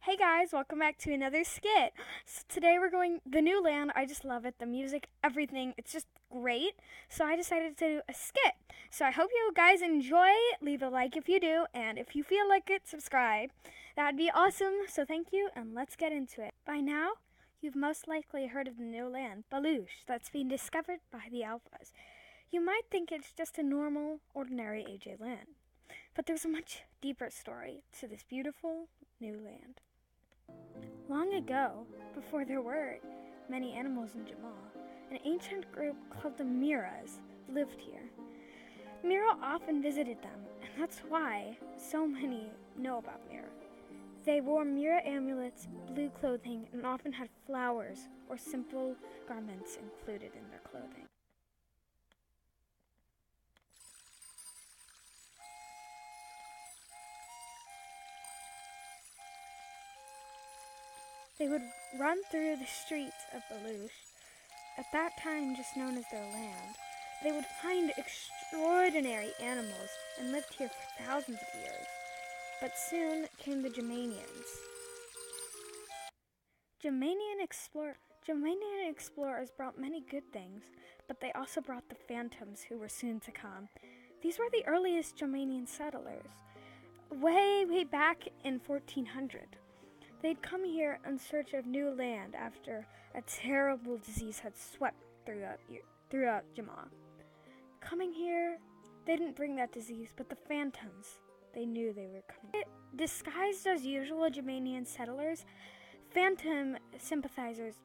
Hey guys, welcome back to another skit. So today we're going the new land. I just love it. The music, everything. It's just great. So I decided to do a skit. So I hope you guys enjoy. Leave a like if you do, and if you feel like it, subscribe. That'd be awesome. So thank you, and let's get into it. By now, you've most likely heard of the new land, Balloosh, that's being discovered by the alphas. You might think it's just a normal, ordinary AJ land. But there's a much deeper story to this beautiful new land. Long ago, before there were many animals in Jamal, an ancient group called the Miras lived here. Mira often visited them, and that's why so many know about Mira. They wore Mira amulets, blue clothing, and often had flowers or simple garments included in their clothing. They would run through the streets of Balloosh, at that time just known as their land. They would find extraordinary animals and lived here for thousands of years. But soon came the Germanians. Germanian explorers brought many good things, but they also brought the phantoms who were soon to come. These were the earliest Germanian settlers, way back in 1400. They'd come here in search of new land after a terrible disease had swept throughout Jamal. Coming here, they didn't bring that disease, but the phantoms. They knew they were coming. Disguised as usual Germanian settlers, phantom sympathizers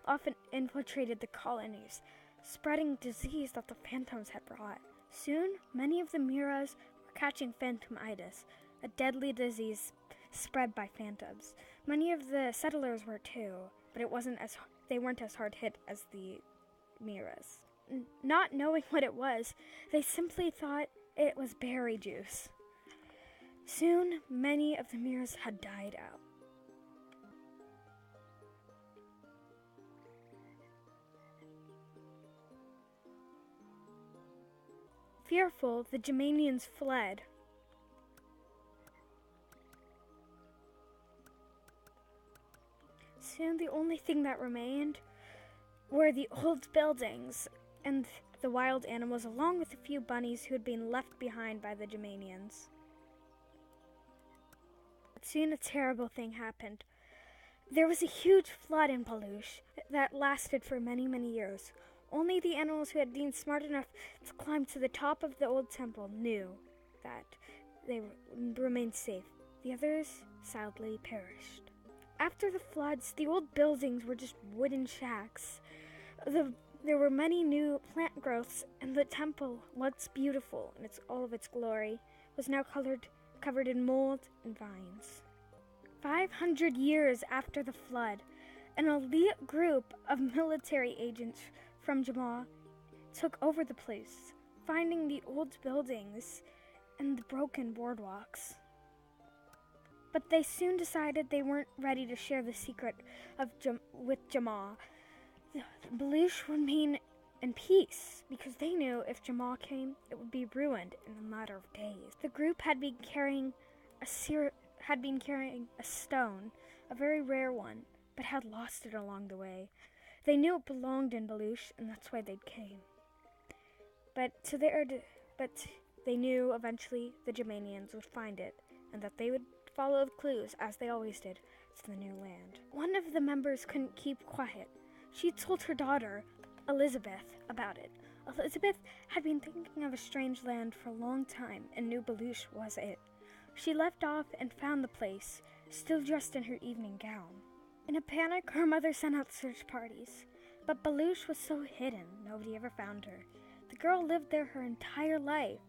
often infiltrated the colonies, spreading disease that the phantoms had brought. Soon, many of the Miras were catching phantomitis, a deadly disease spread by phantoms. Many of the settlers were too, but they weren't as hard hit as the Miras. Not knowing what it was, they simply thought it was berry juice. Soon, many of the Miras had died out. Fearful, the Germanians fled. Soon the only thing that remained were the old buildings and the wild animals, along with a few bunnies who had been left behind by the Germanians. But soon a terrible thing happened. There was a huge flood in Balloosh that lasted for many years. Only the animals who had been smart enough to climb to the top of the old temple knew that they remained safe. The others sadly perished. After the floods, the old buildings were just wooden shacks. There were many new plant growths, and the temple, once beautiful in all of its glory, was now covered in mold and vines. 500 years after the flood, an elite group of military agents from Jamal took over the place, finding the old buildings and the broken boardwalks. But they soon decided they weren't ready to share the secret with Jamal. Balloosh would remain in peace because they knew if Jamal came, it would be ruined in a matter of days. The group had been carrying a stone, a very rare one, but had lost it along the way. They knew it belonged in Balloosh, and that's why they came. But they knew eventually the Germanians would find it, and that they would follow the clues, as they always did, to the new land. One of the members couldn't keep quiet. She told her daughter, Elizabeth, about it. Elizabeth had been thinking of a strange land for a long time, and knew Balloosh was it. She left off and found the place, still dressed in her evening gown. In a panic, her mother sent out search parties. But Balloosh was so hidden, nobody ever found her. The girl lived there her entire life,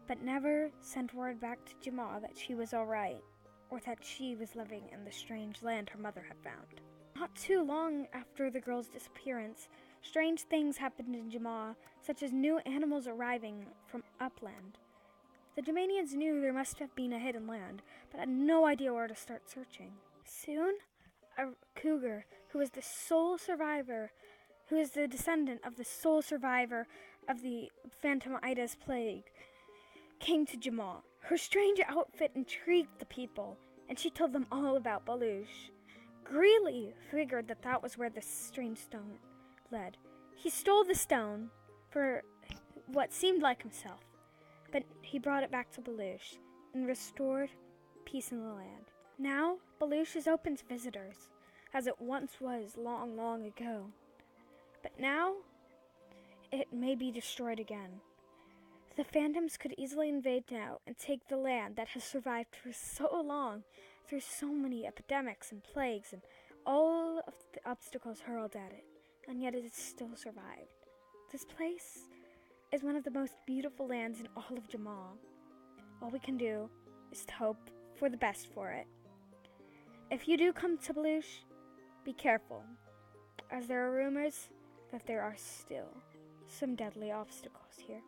but never sent word back to Jamal that she was all right, or that she was living in the strange land her mother had found. Not too long after the girl's disappearance, strange things happened in Jamal, such as new animals arriving from upland. The Germanians knew there must have been a hidden land, but had no idea where to start searching. Soon, a cougar, who is the descendant of the sole survivor of the phantomitis plague, came to Jamal. Her strange outfit intrigued the people, and she told them all about Balloosh. Greeley figured that that was where the strange stone led. He stole the stone for what seemed like himself, but he brought it back to Balloosh and restored peace in the land. Now, Balloosh is open to visitors, as it once was long, long ago. But now, it may be destroyed again. The phantoms could easily invade now and take the land that has survived for so long, through so many epidemics and plagues and all of the obstacles hurled at it, and yet it has still survived. This place is one of the most beautiful lands in all of Jamal. All we can do is to hope for the best for it. If you do come to Balloosh, be careful, as there are rumors that there are still some deadly obstacles here.